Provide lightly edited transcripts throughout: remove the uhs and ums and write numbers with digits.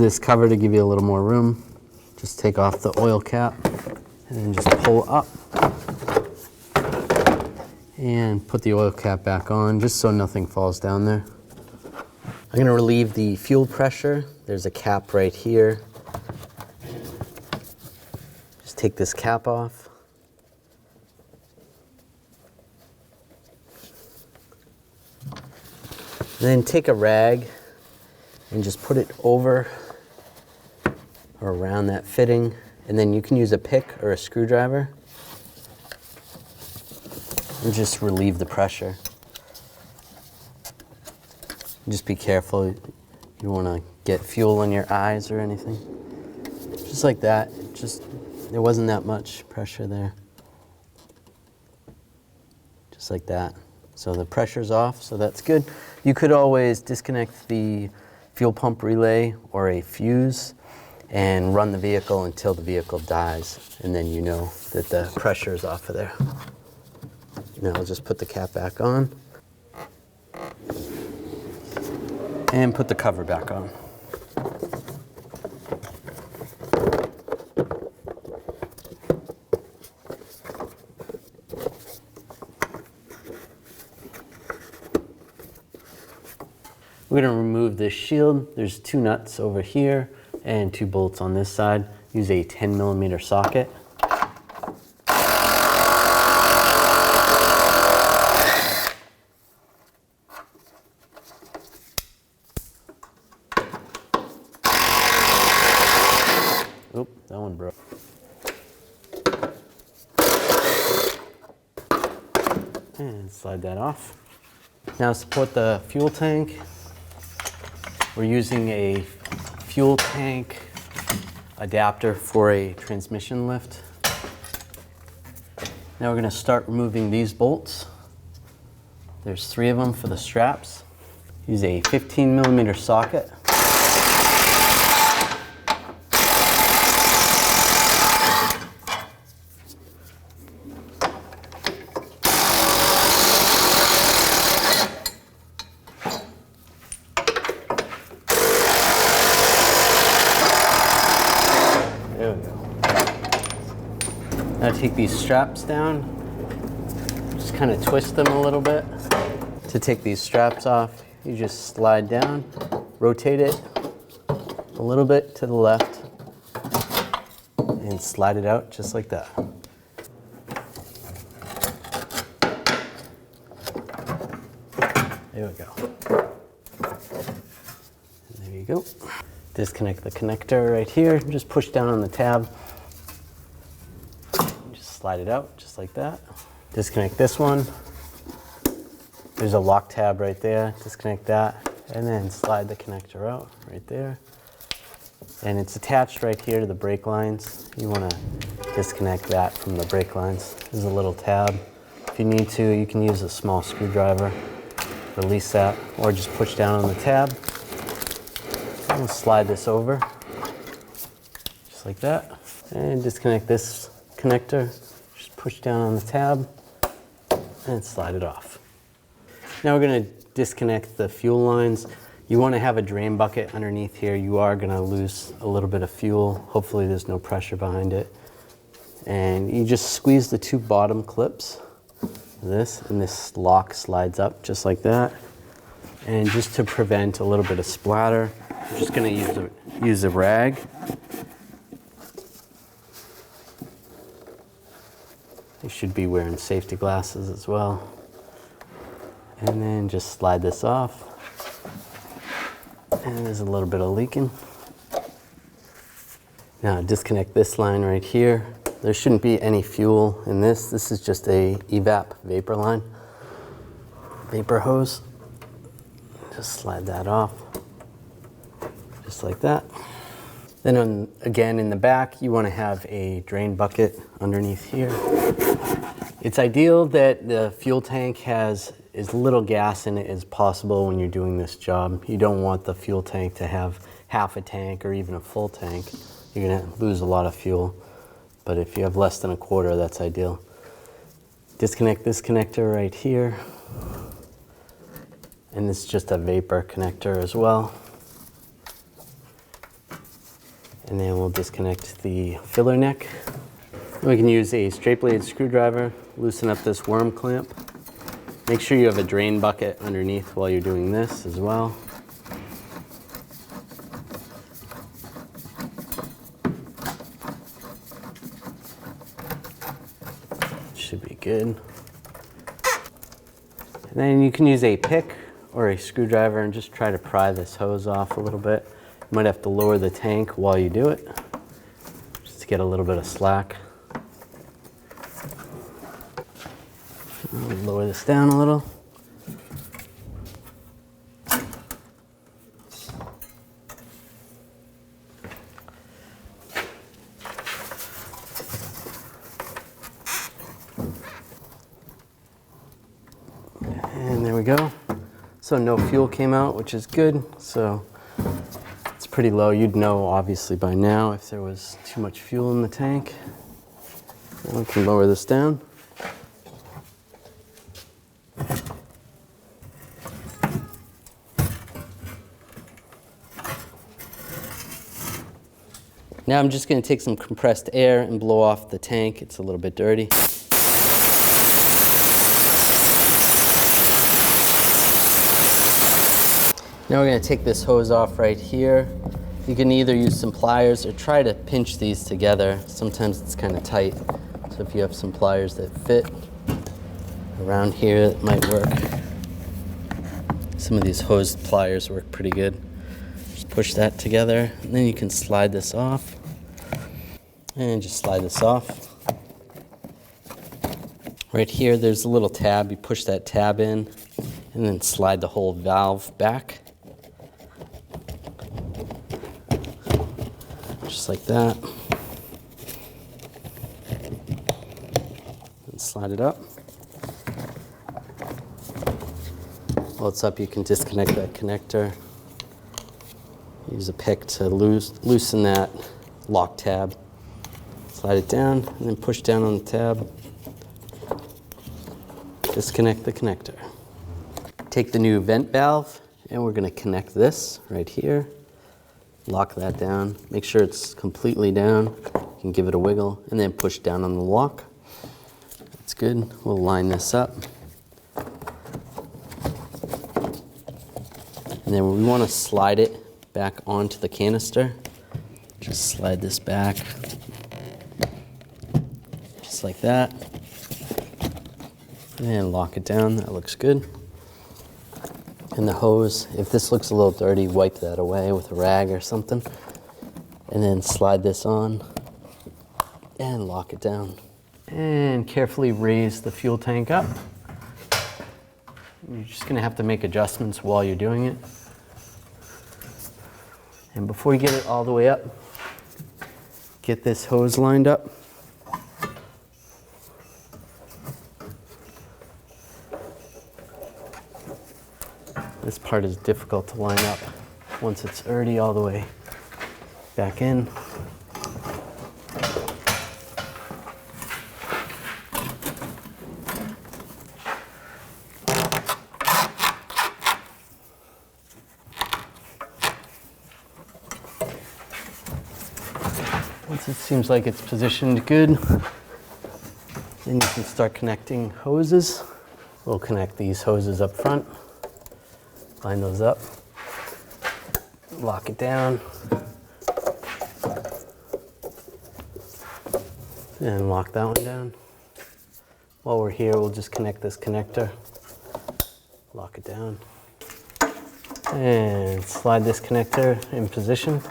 this cover to give you a little more room. Just take off the oil cap and then just pull up and put the oil cap back on just so nothing falls down there. I'm going to relieve the fuel pressure. There's a cap right here. Just take this cap off. And then take a rag and just put it over or around that fitting, and then you can use a pick or a screwdriver and just relieve the pressure. Just be careful, you don't want to get fuel in your eyes or anything. Just like that, there wasn't that much pressure there. Just like that. So the pressure's off, so that's good. You could always disconnect the fuel pump relay or a fuse and run the vehicle until the vehicle dies, and then you know that the pressure is off of there. Now I'll just put the cap back on and put the cover back on. We're going to remove this shield. There's 2 nuts over here and 2 bolts on this side. Use a 10mm socket. Oop, that one broke. And slide that off. Now to support the fuel tank, we're using a fuel tank adapter for a transmission lift. Now we're going to start removing these bolts. There's 3 of them for the straps. Use a 15mm socket. Now take these straps down, just kind of twist them a little bit. To take these straps off, you just slide down, rotate it a little bit to the left, and slide it out just like that. There we go. And there you go. Disconnect the connector right here, just push down on the tab. Slide it out just like that. Disconnect this one. There's a lock tab right there. Disconnect that and then slide the connector out right there. And it's attached right here to the brake lines. You want to disconnect that from the brake lines. There's a little tab. If you need to, you can use a small screwdriver. Release that or just push down on the tab. And slide this over just like that. And disconnect this connector. Push down on the tab and slide it off. Now we're going to disconnect the fuel lines. You want to have a drain bucket underneath here. You are going to lose a little bit of fuel. Hopefully there's no pressure behind it. And you just squeeze the 2 bottom clips, and this lock slides up just like that. And just to prevent a little bit of splatter, I'm just going to use a rag. You should be wearing safety glasses as well. And then just slide this off. And there's a little bit of leaking. Now disconnect this line right here. There shouldn't be any fuel in this. This is just a EVAP vapor line, vapor hose. Just slide that off, just like that. Then again in the back, you want to have a drain bucket underneath here. It's ideal that the fuel tank has as little gas in it as possible when you're doing this job. You don't want the fuel tank to have half a tank or even a full tank. You're going to lose a lot of fuel. But if you have less than a quarter, that's ideal. Disconnect this connector right here. And this is just a vapor connector as well. And then we'll disconnect the filler neck. We can use a straight blade screwdriver, loosen up this worm clamp. Make sure you have a drain bucket underneath while you're doing this as well. Should be good. And then you can use a pick or a screwdriver and just try to pry this hose off a little bit. You might have to lower the tank while you do it, just to get a little bit of slack. I'll lower this down a little. And there we go. So no fuel came out, which is good. So it's pretty low. You'd know obviously by now if there was too much fuel in the tank. And we can lower this down. Now I'm just going to take some compressed air and blow off the tank. It's a little bit dirty. Now we're going to take this hose off right here. You can either use some pliers or try to pinch these together. Sometimes it's kind of tight. So if you have some pliers that fit around here, it might work. Some of these hose pliers work pretty good. Just push that together, and then you can slide this off. And just slide this off. Right here, there's a little tab. You push that tab in, and then slide the whole valve back. Just like that. And slide it up. While it's up, you can disconnect that connector. Use a pick to loosen that lock tab. Slide it down, and then push down on the tab. Disconnect the connector. Take the new vent valve, and we're going to connect this right here. Lock that down. Make sure it's completely down. You can give it a wiggle, and then push down on the lock. That's good. We'll line this up. And then we want to slide it back onto the canister. Just slide this back. Just like that. And lock it down. That looks good. And the hose, if this looks a little dirty, wipe that away with a rag or something. And then slide this on and lock it down. And carefully raise the fuel tank up. You're just going to have to make adjustments while you're doing it. And before you get it all the way up, get this hose lined up. This part is difficult to line up once it's already all the way back in. Once it seems like it's positioned good, then you can start connecting hoses. We'll connect these hoses up front. Line those up, lock it down, and lock that one down. While we're here, we'll just connect this connector, lock it down, and slide this connector in position,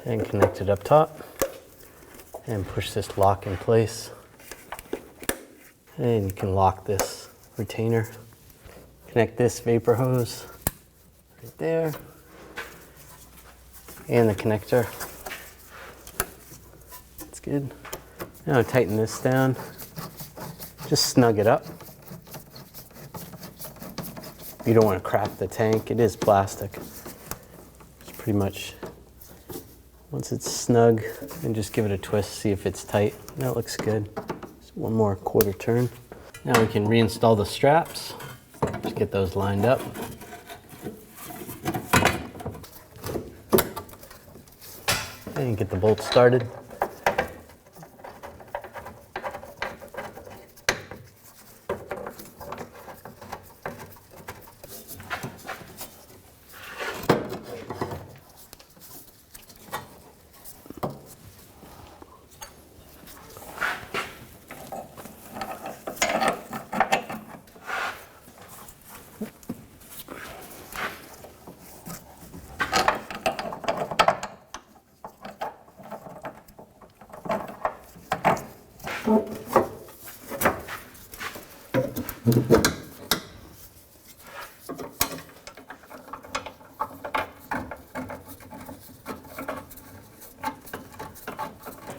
and connect it up top, and push this lock in place. And you can lock this retainer. Connect this vapor hose right there, and the connector. That's good. Now tighten this down. Just snug it up. You don't want to crack the tank. It is plastic. It's pretty much, once it's snug, and just give it a twist, see if it's tight. That looks good. Just one more quarter turn. Now we can reinstall the straps. Just get those lined up. And get the bolt started.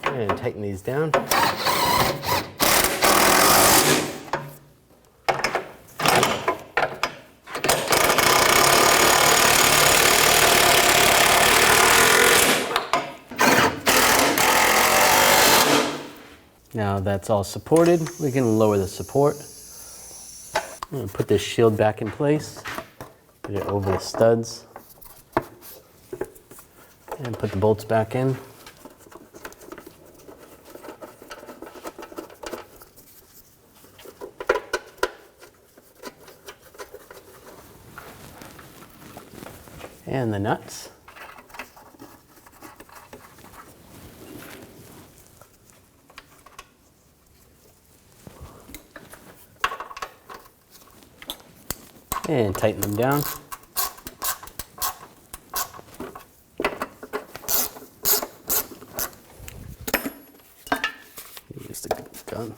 And tighten these down. Now that's all supported, we can lower the support. I'm going to put this shield back in place, get it over the studs, and put the bolts back in. And the nuts. And tighten them down. Use the gun.